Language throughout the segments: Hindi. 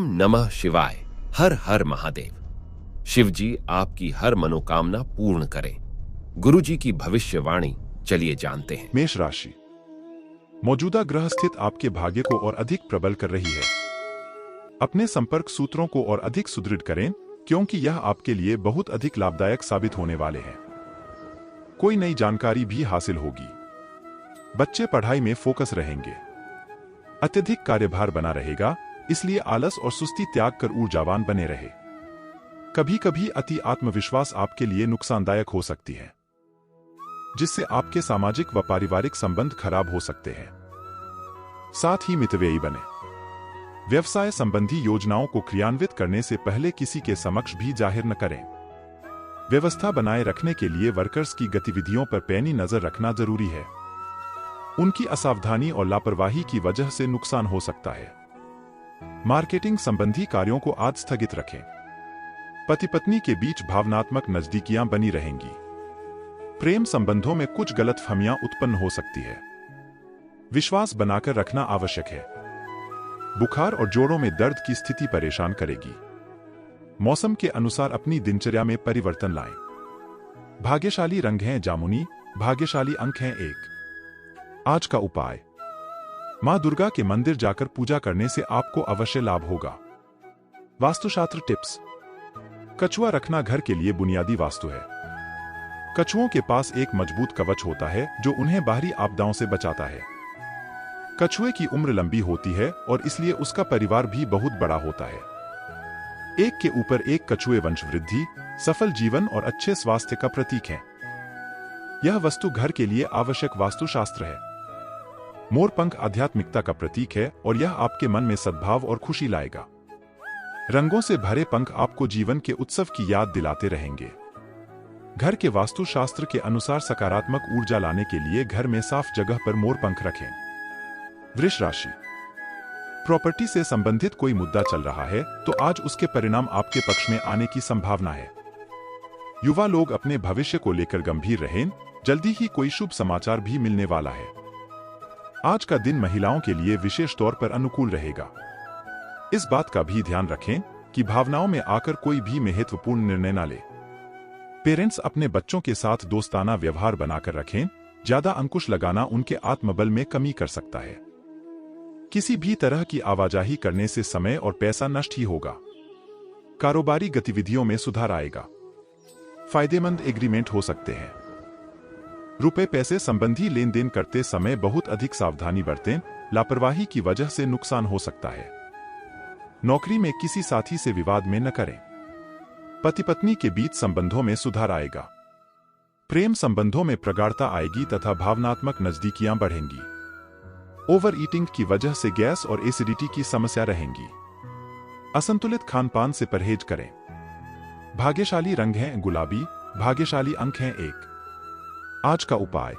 नमः शिवाय। हर हर महादेव। शिव जी आपकी हर मनोकामना पूर्ण करें। गुरु जी की भविष्यवाणी चलिए जानते हैं। मेष राशि। मौजूदा ग्रह स्थिति आपके भाग्य को और अधिक प्रबल कर रही है। अपने संपर्क सूत्रों को और अधिक सुदृढ़ करें, क्योंकि यह आपके लिए बहुत अधिक लाभदायक साबित होने वाले हैं। कोई नई जानकारी भी हासिल होगी। बच्चे पढ़ाई में फोकस रहेंगे। अत्यधिक कार्यभार बना रहेगा, इसलिए आलस और सुस्ती त्याग कर ऊर्जावान बने रहे। कभी कभी अति आत्मविश्वास आपके लिए नुकसानदायक हो सकती है, जिससे आपके सामाजिक व पारिवारिक संबंध खराब हो सकते हैं। साथ ही मितव्ययी बने। व्यवसाय संबंधी योजनाओं को क्रियान्वित करने से पहले किसी के समक्ष भी जाहिर न करें। व्यवस्था बनाए रखने के लिए वर्कर्स की गतिविधियों पर पैनी नजर रखना जरूरी है। उनकी असावधानी और लापरवाही की वजह से नुकसान हो सकता है। मार्केटिंग संबंधी कार्यों को आज स्थगित रखें। पति पत्नी के बीच भावनात्मक नजदीकियां बनी रहेंगी। प्रेम संबंधों में कुछ गलतफहमियां उत्पन्न हो सकती है। विश्वास बनाकर रखना आवश्यक है। बुखार और जोड़ों में दर्द की स्थिति परेशान करेगी। मौसम के अनुसार अपनी दिनचर्या में परिवर्तन लाएं। भाग्यशाली रंग हैं जामुनी। भाग्यशाली अंक हैं 1। आज का उपाय। मां दुर्गा के मंदिर जाकर पूजा करने से आपको अवश्य लाभ होगा। वास्तुशास्त्र टिप्स। कछुआ रखना घर के लिए बुनियादी वास्तु है। कछुओं के पास एक मजबूत कवच होता है जो उन्हें बाहरी आपदाओं से बचाता है। कछुए की उम्र लंबी होती है और इसलिए उसका परिवार भी बहुत बड़ा होता है। एक के ऊपर एक कछुए वंश वृद्धि, सफल जीवन और अच्छे स्वास्थ्य का प्रतीक है। यह वस्तु घर के लिए आवश्यक वास्तुशास्त्र है। मोरपंख आध्यात्मिकता का प्रतीक है और यह आपके मन में सद्भाव और खुशी लाएगा। रंगों से भरे पंख आपको जीवन के उत्सव की याद दिलाते रहेंगे। घर के वास्तुशास्त्र के अनुसार सकारात्मक ऊर्जा लाने के लिए घर में साफ जगह पर मोरपंख रखें। वृष राशि। प्रॉपर्टी से संबंधित कोई मुद्दा चल रहा है तो आज उसके परिणाम आपके पक्ष में आने की संभावना है। युवा लोग अपने भविष्य को लेकर गंभीर रहें। जल्दी ही कोई शुभ समाचार भी मिलने वाला है। आज का दिन महिलाओं के लिए विशेष तौर पर अनुकूल रहेगा। इस बात का भी ध्यान रखें कि भावनाओं में आकर कोई भी महत्वपूर्ण निर्णय न ले। पेरेंट्स अपने बच्चों के साथ दोस्ताना व्यवहार बनाकर रखें। ज्यादा अंकुश लगाना उनके आत्मबल में कमी कर सकता है। किसी भी तरह की आवाजाही करने से समय और पैसा नष्ट ही होगा। कारोबारी गतिविधियों में सुधार आएगा। फायदेमंद एग्रीमेंट हो सकते हैं। रुपए पैसे संबंधी लेन देन करते समय बहुत अधिक सावधानी बरतें। लापरवाही की वजह से नुकसान हो सकता है। नौकरी में किसी साथी से विवाद में न करें। पति पत्नी के बीच संबंधों में सुधार आएगा। प्रेम संबंधों में प्रगाढ़ता आएगी तथा भावनात्मक नजदीकियां बढ़ेंगी। ओवर ईटिंग की वजह से गैस और एसिडिटी की समस्या रहेंगी। असंतुलित खानपान से परहेज करें। भाग्यशाली रंग हैं गुलाबी। भाग्यशाली अंक हैं 1। आज का उपाय।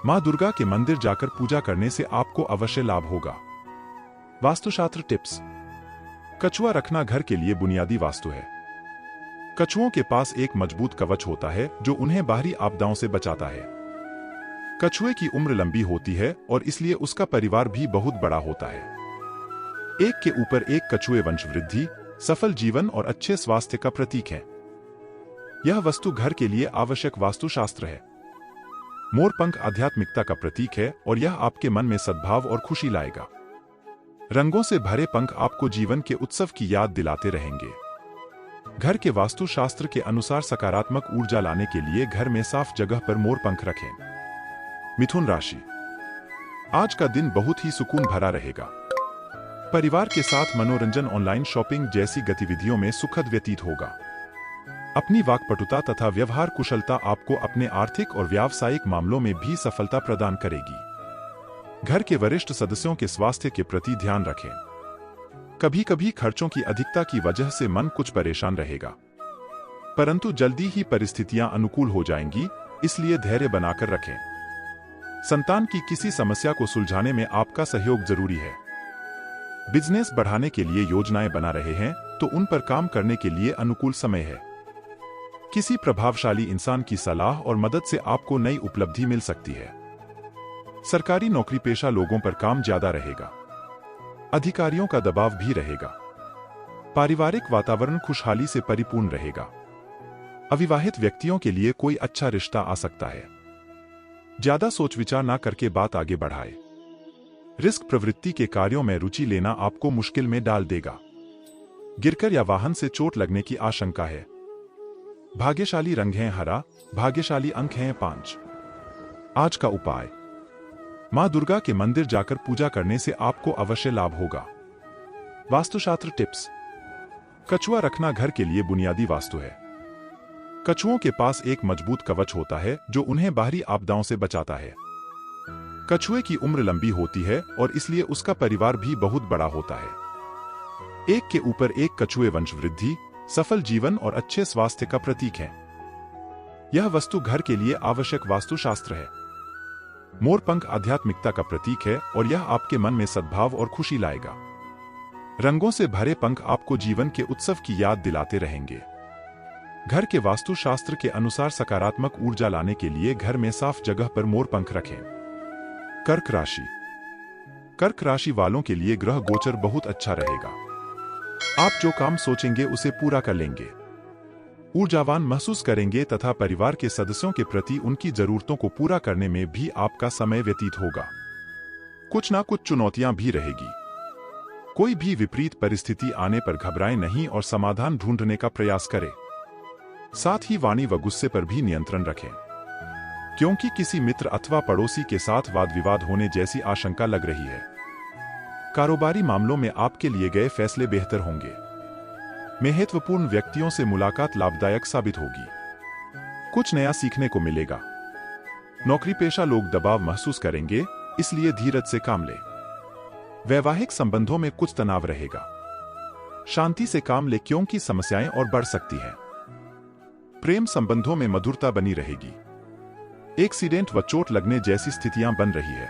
मां दुर्गा के मंदिर जाकर पूजा करने से आपको अवश्य लाभ होगा। वास्तुशास्त्र टिप्स। कछुआ रखना घर के लिए बुनियादी वास्तु है। कछुओं के पास एक मजबूत कवच होता है जो उन्हें बाहरी आपदाओं से बचाता है। कछुए की उम्र लंबी होती है और इसलिए उसका परिवार भी बहुत बड़ा होता है। एक के ऊपर एक कछुए वंश वृद्धि, सफल जीवन और अच्छे स्वास्थ्य का प्रतीक है। यह वस्तु घर के लिए आवश्यक वास्तुशास्त्र है। मोरपंख आध्यात्मिकता का प्रतीक है और यह आपके मन में सद्भाव और खुशी लाएगा। रंगों से भरे पंख आपको जीवन के उत्सव की याद दिलाते रहेंगे। घर के वास्तुशास्त्र के अनुसार सकारात्मक ऊर्जा लाने के लिए घर में साफ जगह पर मोरपंख रखें। मिथुन राशि। आज का दिन बहुत ही सुकून भरा रहेगा। परिवार के साथ मनोरंजन, ऑनलाइन शॉपिंग जैसी गतिविधियों में सुखद व्यतीत होगा। अपनी वाक्पटुता तथा व्यवहार कुशलता आपको अपने आर्थिक और व्यावसायिक मामलों में भी सफलता प्रदान करेगी। घर के वरिष्ठ सदस्यों के स्वास्थ्य के प्रति ध्यान रखें। कभी कभी खर्चों की अधिकता की वजह से मन कुछ परेशान रहेगा, परंतु जल्दी ही परिस्थितियां अनुकूल हो जाएंगी, इसलिए धैर्य बनाकर रखें। संतान की किसी समस्या को सुलझाने में आपका सहयोग जरूरी है। बिजनेस बढ़ाने के लिए योजनाएं बना रहे हैं तो उन पर काम करने के लिए अनुकूल समय है। किसी प्रभावशाली इंसान की सलाह और मदद से आपको नई उपलब्धि मिल सकती है। सरकारी नौकरी पेशा लोगों पर काम ज्यादा रहेगा। अधिकारियों का दबाव भी रहेगा। पारिवारिक वातावरण खुशहाली से परिपूर्ण रहेगा। अविवाहित व्यक्तियों के लिए कोई अच्छा रिश्ता आ सकता है। ज्यादा सोच विचार ना करके बात आगे बढ़ाए। रिस्क प्रवृत्ति के कार्यों में रुचि लेना आपको मुश्किल में डाल देगा। गिरकर या वाहन से चोट लगने की आशंका है। भाग्यशाली रंग है हरा, भाग्यशाली अंक हैं 5। आज का उपाय, मां दुर्गा के मंदिर जाकर पूजा करने से आपको अवश्य लाभ होगा। वास्तुशास्त्र टिप्स। कछुआ रखना घर के लिए बुनियादी वास्तु है। कछुओं के पास एक मजबूत कवच होता है जो उन्हें बाहरी आपदाओं से बचाता है। कछुए की उम्र लंबी होती है और इसलिए उसका परिवार भी बहुत बड़ा होता है। एक के ऊपर एक कछुए वंश वृद्धि, सफल जीवन और अच्छे स्वास्थ्य का प्रतीक है। यह वस्तु घर के लिए आवश्यक वास्तुशास्त्र है। मोर पंख आध्यात्मिकता का प्रतीक है और यह आपके मन में सद्भाव और खुशी लाएगा। रंगों से भरे पंख आपको जीवन के उत्सव की याद दिलाते रहेंगे। घर के वास्तुशास्त्र के अनुसार सकारात्मक ऊर्जा लाने के लिए घर में साफ जगह पर मोर पंख रखें। कर्क राशि। कर्क राशि वालों के लिए ग्रह गोचर बहुत अच्छा रहेगा। आप जो काम सोचेंगे उसे पूरा कर लेंगे। ऊर्जावान महसूस करेंगे तथा परिवार के सदस्यों के प्रति उनकी जरूरतों को पूरा करने में भी आपका समय व्यतीत होगा। कुछ ना कुछ चुनौतियां भी रहेगी। कोई भी विपरीत परिस्थिति आने पर घबराएं नहीं और समाधान ढूंढने का प्रयास करें। साथ ही वाणी व गुस्से पर भी नियंत्रण रखें, क्योंकि किसी मित्र अथवा पड़ोसी के साथ वाद विवाद होने जैसी आशंका लग रही है। कारोबारी मामलों में आपके लिए गए फैसले बेहतर होंगे। महत्वपूर्ण व्यक्तियों से मुलाकात लाभदायक साबित होगी। कुछ नया सीखने को मिलेगा। नौकरी पेशा लोग दबाव महसूस करेंगे, इसलिए धीरज से काम लें। वैवाहिक संबंधों में कुछ तनाव रहेगा। शांति से काम लें क्योंकि समस्याएं और बढ़ सकती हैं। प्रेम संबंधों में मधुरता बनी रहेगी। एक्सीडेंट व चोट लगने जैसी स्थितियां बन रही है।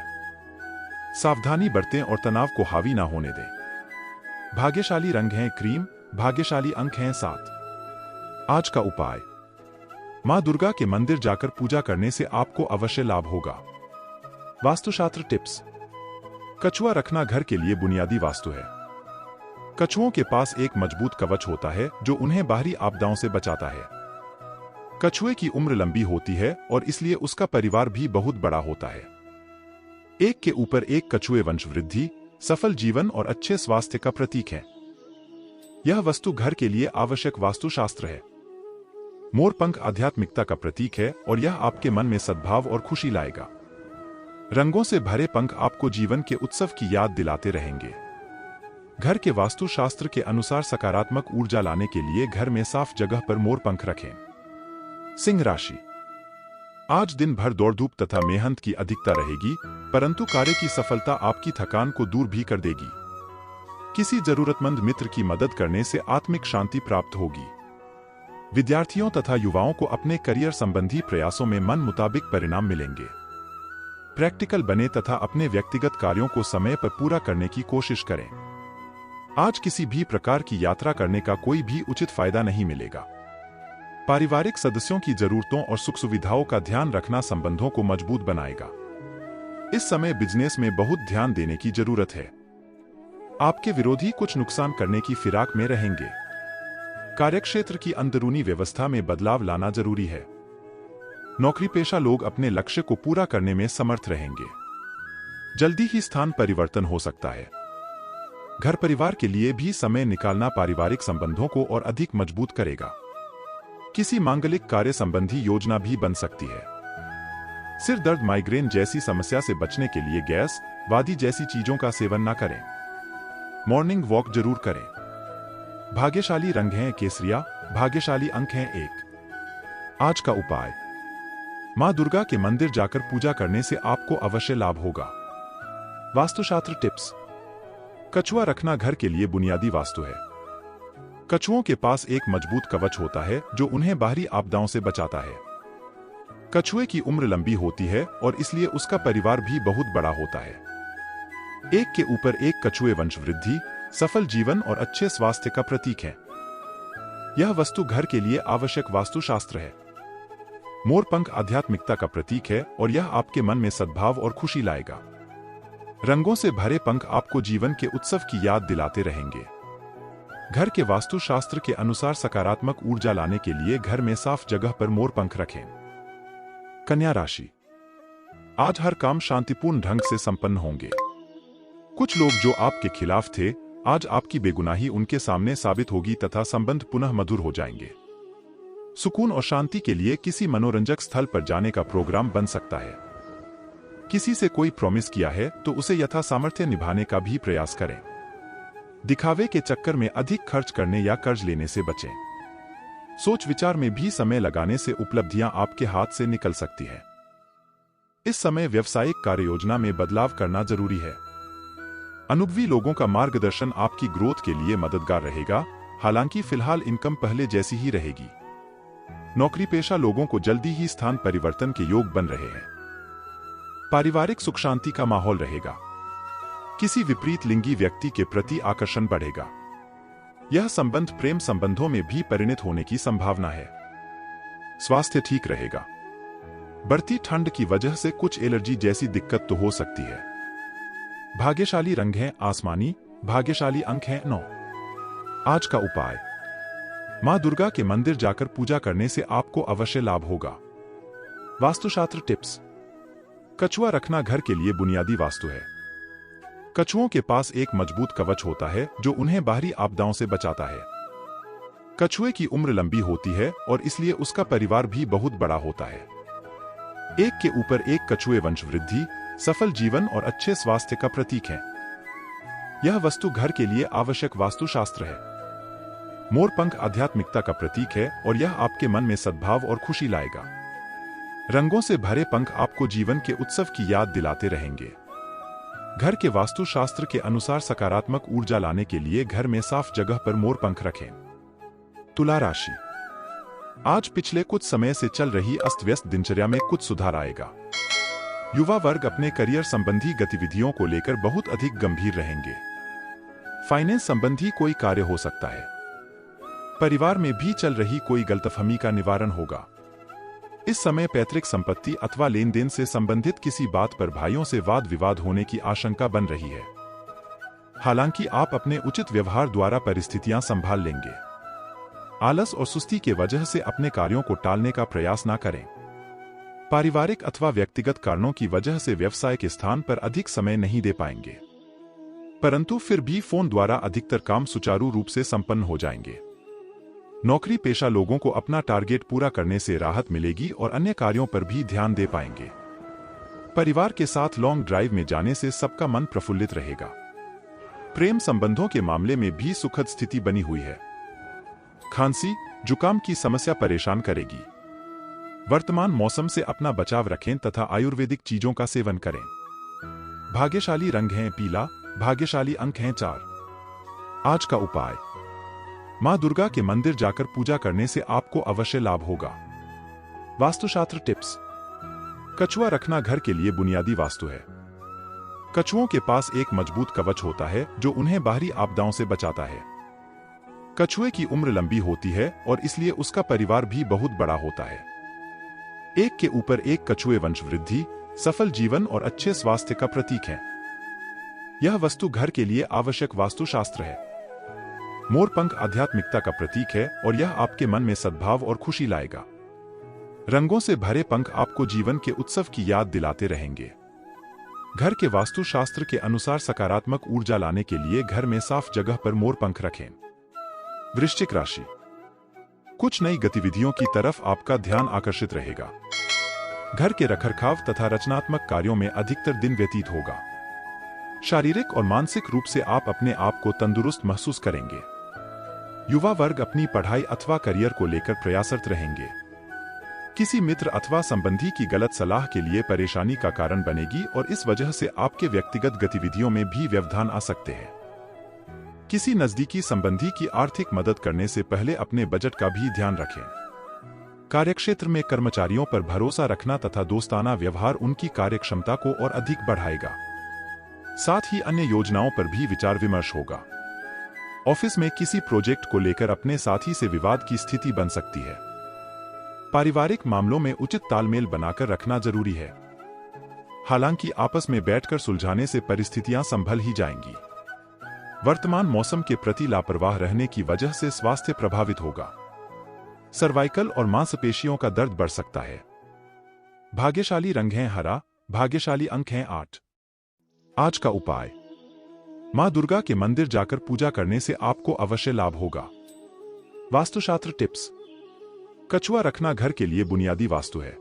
सावधानी बरतें और तनाव को हावी ना होने दें। भाग्यशाली रंग है क्रीम, भाग्यशाली अंक हैं 7। आज का उपाय, मां दुर्गा के मंदिर जाकर पूजा करने से आपको अवश्य लाभ होगा। वास्तुशास्त्र टिप्स। कछुआ रखना घर के लिए बुनियादी वास्तु है। कछुओं के पास एक मजबूत कवच होता है जो उन्हें बाहरी आपदाओं से बचाता है। कछुए की उम्र लंबी होती है और इसलिए उसका परिवार भी बहुत बड़ा होता है। एक के ऊपर एक कछुए वंश वृद्धि, सफल जीवन और अच्छे स्वास्थ्य का प्रतीक है। यह वस्तु घर के लिए आवश्यक वास्तुशास्त्र है। मोर पंख आध्यात्मिकता का प्रतीक है और यह आपके मन में सद्भाव और खुशी लाएगा। रंगों से भरे पंख आपको जीवन के उत्सव की याद दिलाते रहेंगे। घर के वास्तुशास्त्र के अनुसार सकारात्मक ऊर्जा लाने के लिए घर में साफ जगह पर मोर पंख रखें। सिंह राशि। आज दिन भर दौड़धूप तथा मेहनत की अधिकता रहेगी, परंतु कार्य की सफलता आपकी थकान को दूर भी कर देगी। किसी जरूरतमंद मित्र की मदद करने से आत्मिक शांति प्राप्त होगी। विद्यार्थियों तथा युवाओं को अपने करियर संबंधी प्रयासों में मन मुताबिक परिणाम मिलेंगे। प्रैक्टिकल बने तथा अपने व्यक्तिगत कार्यों को समय पर पूरा करने की कोशिश करें। आज किसी भी प्रकार की यात्रा करने का कोई भी उचित फायदा नहीं मिलेगा। पारिवारिक सदस्यों की जरूरतों और सुख सुविधाओं का ध्यान रखना संबंधों को मजबूत बनाएगा। इस समय बिजनेस में बहुत ध्यान देने की जरूरत है। आपके विरोधी कुछ नुकसान करने की फिराक में रहेंगे। कार्यक्षेत्र की अंदरूनी व्यवस्था में बदलाव लाना जरूरी है। नौकरी पेशा लोग अपने लक्ष्य को पूरा करने में समर्थ रहेंगे। जल्दी ही स्थान परिवर्तन हो सकता है। घर परिवार के लिए भी समय निकालना पारिवारिक संबंधों को और अधिक मजबूत करेगा। किसी मांगलिक कार्य संबंधी योजना भी बन सकती है। सिर दर्द, माइग्रेन जैसी समस्या से बचने के लिए गैस, वादी जैसी चीजों का सेवन न करें। मॉर्निंग वॉक जरूर करें। भाग्यशाली रंग हैं केसरिया, भाग्यशाली अंक हैं 1। आज का उपाय, मां दुर्गा के मंदिर जाकर पूजा करने से आपको अवश्य लाभ होगा। वास्तुशास्त्र टिप्स। कछुआ रखना घर के लिए बुनियादी वास्तु है। कछुओं के पास एक मजबूत कवच होता है जो उन्हें बाहरी आपदाओं से बचाता है। कछुए की उम्र लंबी होती है और इसलिए उसका परिवार भी बहुत बड़ा होता है। एक के ऊपर एक कछुए वंश वृद्धि, सफल जीवन और अच्छे स्वास्थ्य का प्रतीक है। यह वस्तु घर के लिए आवश्यक वास्तुशास्त्र है। मोर पंख आध्यात्मिकता का प्रतीक है और यह आपके मन में सद्भाव और खुशी लाएगा। रंगों से भरे पंख आपको जीवन के उत्सव की याद दिलाते रहेंगे। घर के वास्तुशास्त्र के अनुसार सकारात्मक ऊर्जा लाने के लिए घर में साफ जगह पर मोर पंख रखें। कन्या राशि, आज हर काम शांतिपूर्ण ढंग से संपन्न होंगे। कुछ लोग जो आपके खिलाफ थे, आज आपकी बेगुनाही उनके सामने साबित होगी तथा संबंध पुनः मधुर हो जाएंगे। सुकून और शांति के लिए किसी मनोरंजक स्थल पर जाने का प्रोग्राम बन सकता है। किसी से कोई प्रॉमिस किया है तो उसे यथा सामर्थ्य निभाने का भी प्रयास करें। दिखावे के चक्कर में अधिक खर्च करने या कर्ज लेने से बचें। सोच विचार में भी समय लगाने से उपलब्धियां आपके हाथ से निकल सकती है। इस समय व्यावसायिक कार्ययोजना में बदलाव करना जरूरी है। अनुभवी लोगों का मार्गदर्शन आपकी ग्रोथ के लिए मददगार रहेगा। हालांकि फिलहाल इनकम पहले जैसी ही रहेगी। नौकरी पेशा लोगों को जल्दी ही स्थान परिवर्तन के योग बन रहे हैं। पारिवारिक सुख शांति का माहौल रहेगा। किसी विपरीत लिंगी व्यक्ति के प्रति आकर्षण बढ़ेगा। यह संबंध प्रेम संबंधों में भी परिणत होने की संभावना है। स्वास्थ्य ठीक रहेगा। बढ़ती ठंड की वजह से कुछ एलर्जी जैसी दिक्कत तो हो सकती है। भाग्यशाली रंग है आसमानी, भाग्यशाली अंक है 9। आज का उपाय, मां दुर्गा के मंदिर जाकर पूजा करने से आपको अवश्य लाभ होगा। वास्तुशास्त्र टिप्स। कछुआ रखना घर के लिए बुनियादी वास्तु है। कछुओं के पास एक मजबूत कवच होता है जो उन्हें बाहरी आपदाओं से बचाता है। कछुए की उम्र लंबी होती है और इसलिए उसका परिवार भी बहुत बड़ा होता है। एक के ऊपर एक कछुए वंश वृद्धि, सफल जीवन और अच्छे स्वास्थ्य का प्रतीक है। यह वस्तु घर के लिए आवश्यक वास्तुशास्त्र है। मोर पंख आध्यात्मिकता का प्रतीक है और यह आपके मन में सद्भाव और खुशी लाएगा। रंगों से भरे पंख आपको जीवन के उत्सव की याद दिलाते रहेंगे। घर के वास्तुशास्त्र के अनुसार सकारात्मक ऊर्जा लाने के लिए घर में साफ जगह पर मोर पंख रखें। तुला राशि, आज पिछले कुछ समय से चल रही अस्त व्यस्त दिनचर्या में कुछ सुधार आएगा। युवा वर्ग अपने करियर संबंधी गतिविधियों को लेकर बहुत अधिक गंभीर रहेंगे। फाइनेंस संबंधी कोई कार्य हो सकता है। परिवार में भी चल रही कोई गलतफहमी का निवारण होगा। इस समय पैतृक संपत्ति अथवा लेन देन से संबंधित किसी बात पर भाइयों से वाद विवाद होने की आशंका बन रही है। हालांकि आप अपने उचित व्यवहार द्वारा परिस्थितियां संभाल लेंगे। आलस और सुस्ती के वजह से अपने कार्यों को टालने का प्रयास न करें। पारिवारिक अथवा व्यक्तिगत कारणों की वजह से व्यवसाय के स्थान पर अधिक समय नहीं दे पाएंगे, परंतु फिर भी फोन द्वारा अधिकतर काम सुचारू रूप से संपन्न हो जाएंगे। नौकरी पेशा लोगों को अपना टारगेट पूरा करने से राहत मिलेगी और अन्य कार्यों पर भी ध्यान दे पाएंगे। परिवार के साथ लॉन्ग ड्राइव में जाने से सबका मन प्रफुल्लित रहेगा। प्रेम संबंधों के मामले में भी सुखद स्थिति बनी हुई है। खांसी, जुकाम की समस्या परेशान करेगी। वर्तमान मौसम से अपना बचाव रखें तथा आयुर्वेदिक चीजों का सेवन करें। भाग्यशाली रंग है पीला, भाग्यशाली अंक हैं 4। आज का उपाय, मां दुर्गा के मंदिर जाकर पूजा करने से आपको अवश्य लाभ होगा। वास्तुशास्त्र टिप्स। कछुआ रखना घर के लिए बुनियादी वास्तु है। कछुओं के पास एक मजबूत कवच होता है जो उन्हें बाहरी आपदाओं से बचाता है। कछुए की उम्र लंबी होती है और इसलिए उसका परिवार भी बहुत बड़ा होता है। एक के ऊपर एक कछुए वंश वृद्धि, सफल जीवन और अच्छे स्वास्थ्य का प्रतीक है। यह वस्तु घर के लिए आवश्यक वास्तुशास्त्र है। मोर पंख आध्यात्मिकता का प्रतीक है और यह आपके मन में सद्भाव और खुशी लाएगा। रंगों से भरे पंख आपको जीवन के उत्सव की याद दिलाते रहेंगे। घर के वास्तुशास्त्र के अनुसार सकारात्मक ऊर्जा लाने के लिए घर में साफ जगह पर मोर पंख रखें। वृश्चिक राशि, कुछ नई गतिविधियों की तरफ आपका ध्यान आकर्षित रहेगा। घर के रखरखाव तथा रचनात्मक कार्यों में अधिकतर दिन व्यतीत होगा। शारीरिक और मानसिक रूप से आप अपने आप को तंदुरुस्त महसूस करेंगे। युवा वर्ग अपनी पढ़ाई अथवा करियर को लेकर प्रयासरत रहेंगे। किसी मित्र अथवा संबंधी की गलत सलाह के लिए परेशानी का कारण बनेगी और इस वजह से आपके व्यक्तिगत गतिविधियों में भी व्यवधान आ सकते हैं। किसी नजदीकी संबंधी की आर्थिक मदद करने से पहले अपने बजट का भी ध्यान रखें। कार्यक्षेत्र में कर्मचारियों पर भरोसा रखना तथा दोस्ताना व्यवहार उनकी कार्यक्षमता को और अधिक बढ़ाएगा। साथ ही अन्य योजनाओं पर भी विचार विमर्श होगा। ऑफिस में किसी प्रोजेक्ट को लेकर अपने साथी से विवाद की स्थिति बन सकती है। पारिवारिक मामलों में उचित तालमेल बनाकर रखना जरूरी है। हालांकि आपस में बैठकर सुलझाने से परिस्थितियां संभल ही जाएंगी। वर्तमान मौसम के प्रति लापरवाह रहने की वजह से स्वास्थ्य प्रभावित होगा। सर्वाइकल और मांसपेशियों का दर्द बढ़ सकता है। भाग्यशाली रंग है हरा, भाग्यशाली अंक हैं 8। आज का उपाय, मां दुर्गा के मंदिर जाकर पूजा करने से आपको अवश्य लाभ होगा। वास्तुशास्त्र टिप्स। कछुआ रखना घर के लिए बुनियादी वास्तु है।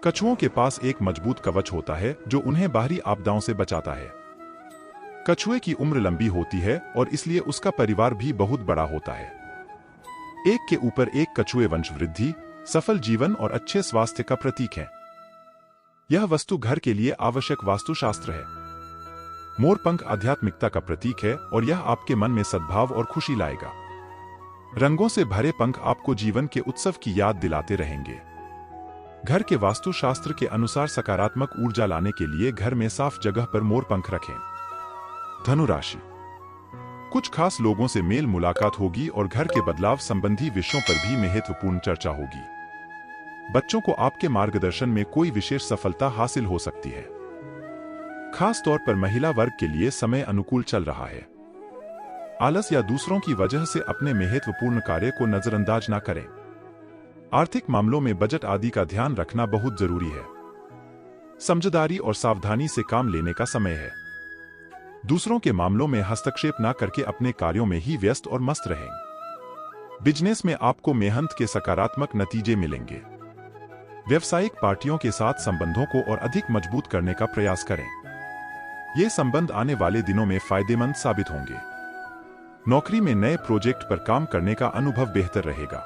कछुओं के पास एक मजबूत कवच होता है जो उन्हें बाहरी आपदाओं से बचाता है। कछुए की उम्र लंबी होती है और इसलिए उसका परिवार भी बहुत बड़ा होता है। एक के ऊपर एक कछुए वंश वृद्धि, सफल जीवन और अच्छे स्वास्थ्य का प्रतीक है। यह वस्तु घर के लिए आवश्यक वास्तुशास्त्र है। मोर पंख आध्यात्मिकता का प्रतीक है और यह आपके मन में सद्भाव और खुशी लाएगा। रंगों से भरे पंख आपको जीवन के उत्सव की याद दिलाते रहेंगे। घर के वास्तुशास्त्र के अनुसार सकारात्मक ऊर्जा लाने के लिए घर में साफ जगह पर मोर पंख रखें। धनु राशि। कुछ खास लोगों से मेल मुलाकात होगी और घर के बदलाव संबंधी विषयों पर भी महत्वपूर्ण चर्चा होगी। बच्चों को आपके मार्गदर्शन में कोई विशेष सफलता हासिल हो सकती है। खास तौर पर महिला वर्ग के लिए समय अनुकूल चल रहा है। आलस या दूसरों की वजह से अपने महत्वपूर्ण कार्य को नजरअंदाज न करें। आर्थिक मामलों में बजट आदि का ध्यान रखना बहुत जरूरी है। समझदारी और सावधानी से काम लेने का समय है। दूसरों के मामलों में हस्तक्षेप न करके अपने कार्यों में ही व्यस्त और मस्त रहें। बिजनेस में आपको मेहनत के सकारात्मक नतीजे मिलेंगे। व्यवसायिक पार्टियों के साथ संबंधों को और अधिक मजबूत करने का प्रयास करें। ये संबंध आने वाले दिनों में फायदेमंद साबित होंगे। नौकरी में नए प्रोजेक्ट पर काम करने का अनुभव बेहतर रहेगा।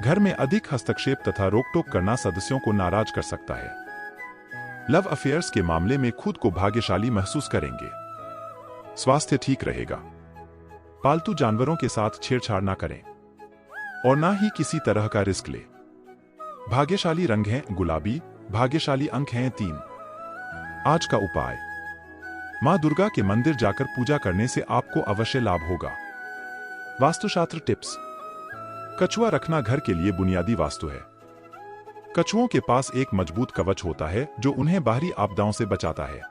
घर में अधिक हस्तक्षेप तथा रोकटोक करना सदस्यों को नाराज कर सकता है। लव अफेयर्स के मामले में खुद को भाग्यशाली महसूस करेंगे। स्वास्थ्य ठीक रहेगा। पालतू जानवरों के साथ छेड़छाड़ ना करें और ना ही किसी तरह का रिस्क ले। भाग्यशाली रंग है गुलाबी, भाग्यशाली अंक हैं 3। आज का उपाय, मां दुर्गा के मंदिर जाकर पूजा करने से आपको अवश्य लाभ होगा। वास्तुशास्त्र टिप्स। कछुआ रखना घर के लिए बुनियादी वास्तु है। कछुओं के पास एक मजबूत कवच होता है जो उन्हें बाहरी आपदाओं से बचाता है।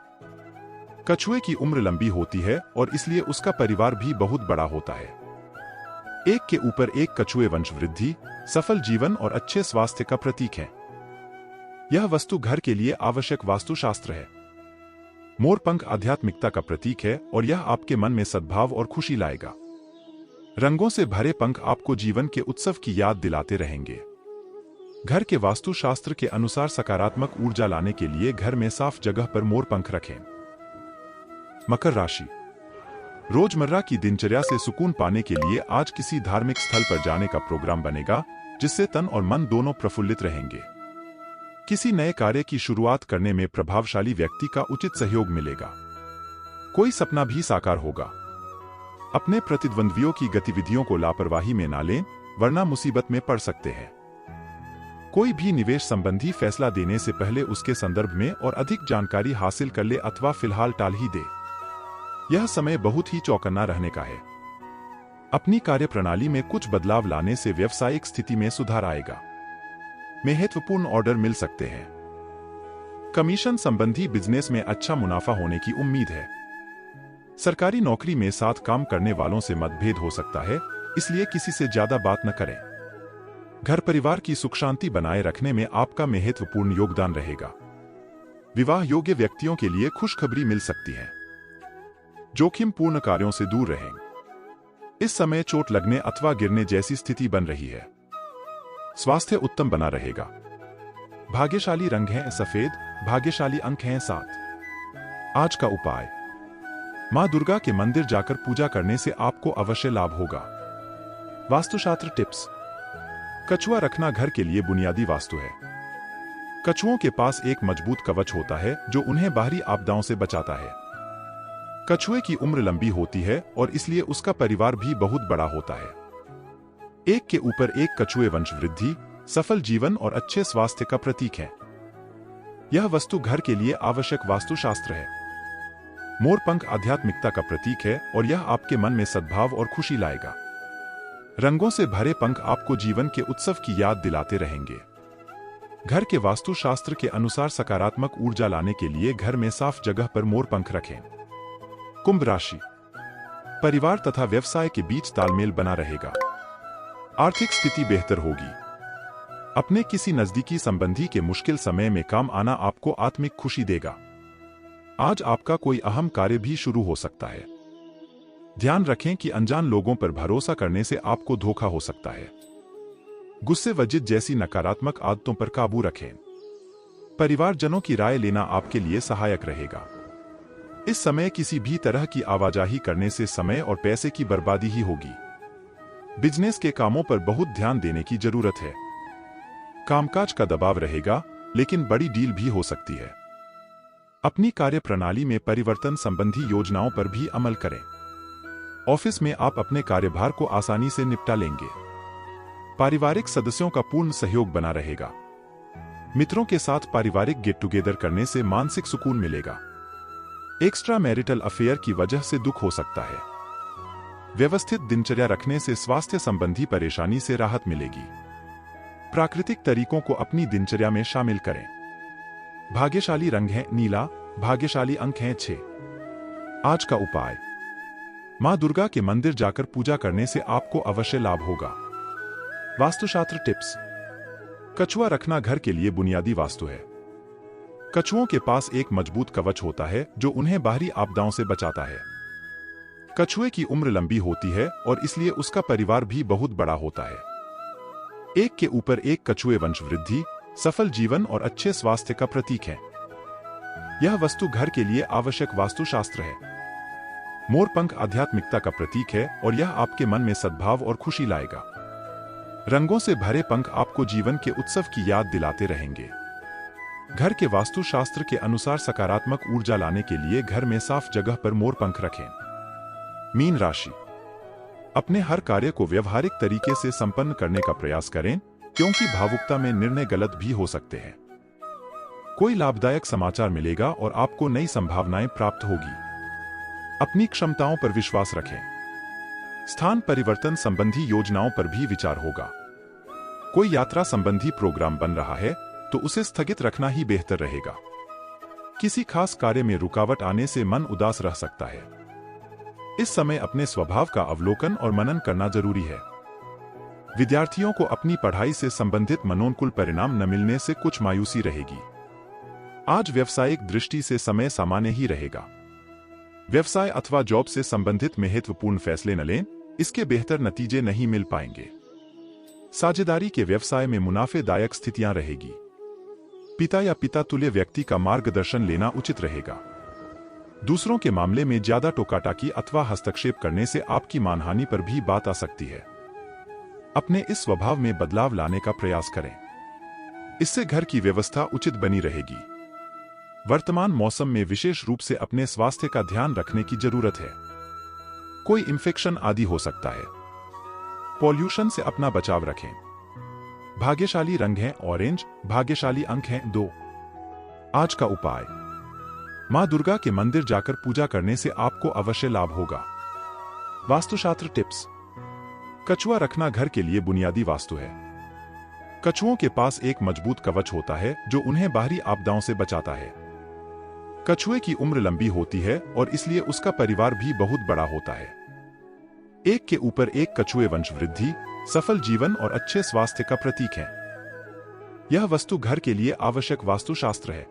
कछुए की उम्र लंबी होती है और इसलिए उसका परिवार भी बहुत बड़ा होता है। एक के ऊपर एक कछुए वंश वृद्धि, सफल जीवन और अच्छे स्वास्थ्य का प्रतीक है। यह वस्तु घर के लिए आवश्यक वास्तुशास्त्र है। मोर पंख आध्यात्मिकता का प्रतीक है और यह आपके मन में सद्भाव और खुशी लाएगा। रंगों से भरे पंख आपको जीवन के उत्सव की याद दिलाते रहेंगे। घर के वास्तुशास्त्र के अनुसार सकारात्मक ऊर्जा लाने के लिए घर में साफ जगह पर मोर पंख रखें। मकर राशि। रोजमर्रा की दिनचर्या से सुकून पाने के लिए आज किसी धार्मिक स्थल पर जाने का प्रोग्राम बनेगा, जिससे तन और मन दोनों प्रफुल्लित रहेंगे। किसी नए कार्य की शुरुआत करने में प्रभावशाली व्यक्ति का उचित सहयोग मिलेगा। कोई सपना भी साकार होगा। अपने प्रतिद्वंद्वियों की गतिविधियों को लापरवाही में ना लें, वरना मुसीबत में पड़ सकते हैं। कोई भी निवेश संबंधी फैसला देने से पहले उसके संदर्भ में और अधिक जानकारी हासिल कर ले अथवा फिलहाल टाल ही दे। यह समय बहुत ही चौकन्ना रहने का है। अपनी कार्यप्रणाली में कुछ बदलाव लाने से व्यावसायिक स्थिति में सुधार आएगा। महत्वपूर्ण ऑर्डर मिल सकते हैं। कमीशन संबंधी बिजनेस में अच्छा मुनाफा होने की उम्मीद है। सरकारी नौकरी में साथ काम करने वालों से मतभेद हो सकता है, इसलिए किसी से ज्यादा बात न करें। घर परिवार की सुख शांति बनाए रखने में आपका महत्वपूर्ण योगदान रहेगा। विवाह योग्य व्यक्तियों के लिए खुशखबरी मिल सकती है। जोखिम पूर्ण कार्यों से दूर रहें। इस समय चोट लगने अथवा गिरने जैसी स्थिति बन रही है। स्वास्थ्य उत्तम बना रहेगा। भाग्यशाली रंग है सफेद, भाग्यशाली अंक हैं 7। आज का उपाय, मां दुर्गा के मंदिर जाकर पूजा करने से आपको अवश्य लाभ होगा। वास्तुशास्त्र टिप्स। कछुआ रखना घर के लिए बुनियादी वास्तु है। कछुओं के पास एक मजबूत कवच होता है जो उन्हें बाहरी आपदाओं से बचाता है। कछुए की उम्र लंबी होती है और इसलिए उसका परिवार भी बहुत बड़ा होता है। एक के ऊपर एक कछुए वंश वृद्धि, सफल जीवन और अच्छे स्वास्थ्य का प्रतीक है। यह वस्तु घर के लिए आवश्यक वास्तुशास्त्र है। मोर पंख आध्यात्मिकता का प्रतीक है और यह आपके मन में सद्भाव और खुशी लाएगा। रंगों से भरे पंख आपको जीवन के उत्सव की याद दिलाते रहेंगे। घर के वास्तुशास्त्र के अनुसार सकारात्मक ऊर्जा लाने के लिए घर में साफ जगह पर मोर पंख रखें। कुंभ राशि। परिवार तथा व्यवसाय के बीच तालमेल बना रहेगा। आर्थिक स्थिति बेहतर होगी। अपने किसी नजदीकी संबंधी के मुश्किल समय में काम आना आपको आत्मिक खुशी देगा। आज आपका कोई अहम कार्य भी शुरू हो सकता है। ध्यान रखें कि अनजान लोगों पर भरोसा करने से आपको धोखा हो सकता है। गुस्से वजित जैसी नकारात्मक आदतों पर काबू रखें। परिवारजनों की राय लेना आपके लिए सहायक रहेगा। इस समय किसी भी तरह की आवाजाही करने से समय और पैसे की बर्बादी ही होगी। बिजनेस के कामों पर बहुत ध्यान देने की जरूरत है। कामकाज का दबाव रहेगा, लेकिन बड़ी डील भी हो सकती है। अपनी कार्य प्रणाली में परिवर्तन संबंधी योजनाओं पर भी अमल करें। ऑफिस में आप अपने कार्यभार को आसानी से निपटा लेंगे। पारिवारिक सदस्यों का पूर्ण सहयोग बना रहेगा। मित्रों के साथ पारिवारिक गेट टुगेदर करने से मानसिक सुकून मिलेगा। एक्स्ट्रा मैरिटल अफेयर की वजह से दुख हो सकता है। व्यवस्थित दिनचर्या रखने से स्वास्थ्य संबंधी परेशानी से राहत मिलेगी। प्राकृतिक तरीकों को अपनी दिनचर्या में शामिल करें। भाग्यशाली रंग है नीला, भाग्यशाली अंक है 6। आज का उपाय, मां दुर्गा के मंदिर जाकर पूजा करने से आपको अवश्य लाभ होगा। वास्तुशास्त्र टिप्स। कछुआ रखना घर के लिए बुनियादी वास्तु है। कछुओं के पास एक मजबूत कवच होता है जो उन्हें बाहरी आपदाओं से बचाता है। कछुए की उम्र लंबी होती है और इसलिए उसका परिवार भी बहुत बड़ा होता है। एक के ऊपर एक कछुए वंश वृद्धि, सफल जीवन और अच्छे स्वास्थ्य का प्रतीक है। यह वस्तु घर के लिए आवश्यक वास्तुशास्त्र है। मोरपंख आध्यात्मिकता का प्रतीक है और यह आपके मन में सद्भाव और खुशी लाएगा। रंगों से भरे पंख आपको जीवन के उत्सव की याद दिलाते रहेंगे। घर के वास्तुशास्त्र के अनुसार सकारात्मक ऊर्जा लाने के लिए घर में साफ जगह पर मोरपंख रखें। मीन राशि। अपने हर कार्य को व्यवहारिक तरीके से संपन्न करने का प्रयास करें, क्योंकि भावुकता में निर्णय गलत भी हो सकते हैं। कोई लाभदायक समाचार मिलेगा और आपको नई संभावनाएं प्राप्त होगी। अपनी क्षमताओं पर विश्वास रखें। स्थान परिवर्तन संबंधी योजनाओं पर भी विचार होगा। कोई यात्रा संबंधी प्रोग्राम बन रहा है तो उसे स्थगित रखना ही बेहतर रहेगा। किसी खास कार्य में रुकावट आने से मन उदास रह सकता है। इस समय अपने स्वभाव का अवलोकन और मनन करना जरूरी है। विद्यार्थियों को अपनी पढ़ाई से संबंधित मनोनुकूल परिणाम न मिलने से कुछ मायूसी रहेगी। आज व्यवसायिक दृष्टि से समय सामान्य ही रहेगा। व्यवसाय अथवा जॉब से संबंधित महत्वपूर्ण फैसले न लें, इसके बेहतर नतीजे नहीं मिल पाएंगे। साझेदारी के व्यवसाय में मुनाफेदायक स्थितियां रहेगी। पिता या पिता तुल्य व्यक्ति का मार्गदर्शन लेना उचित रहेगा। दूसरों के मामले में ज्यादा टोकाटाकी अथवा हस्तक्षेप करने से आपकी मानहानि पर भी बात आ सकती है। अपने इस स्वभाव में बदलाव लाने का प्रयास करें। इससे घर की व्यवस्था उचित बनी रहेगी। वर्तमान मौसम में विशेष रूप से अपने स्वास्थ्य का ध्यान रखने की जरूरत है। कोई इंफेक्शन आदि हो सकता है। पॉल्यूशन से अपना बचाव रखें। भाग्यशाली रंग है ऑरेंज, भाग्यशाली अंक है 2। आज का उपाय, मां दुर्गा के मंदिर जाकर पूजा करने से आपको अवश्य लाभ होगा। वास्तुशास्त्र टिप्स। कछुआ रखना घर के लिए बुनियादी वास्तु है। कछुओं के पास एक मजबूत कवच होता है जो उन्हें बाहरी आपदाओं से बचाता है। कछुए की उम्र लंबी होती है और इसलिए उसका परिवार भी बहुत बड़ा होता है। एक के ऊपर एक कछुए वंश वृद्धि, सफल जीवन और अच्छे स्वास्थ्य का प्रतीक है। यह वस्तु घर के लिए आवश्यक वास्तुशास्त्र है।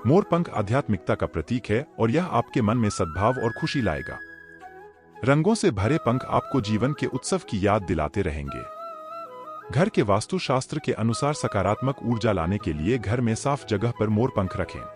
मोरपंख आध्यात्मिकता का प्रतीक है और यह आपके मन में सद्भाव और खुशी लाएगा। रंगों से भरे पंख आपको जीवन के उत्सव की याद दिलाते रहेंगे। घर के वास्तुशास्त्र के अनुसार सकारात्मक ऊर्जा लाने के लिए घर में साफ जगह पर मोरपंख रखें।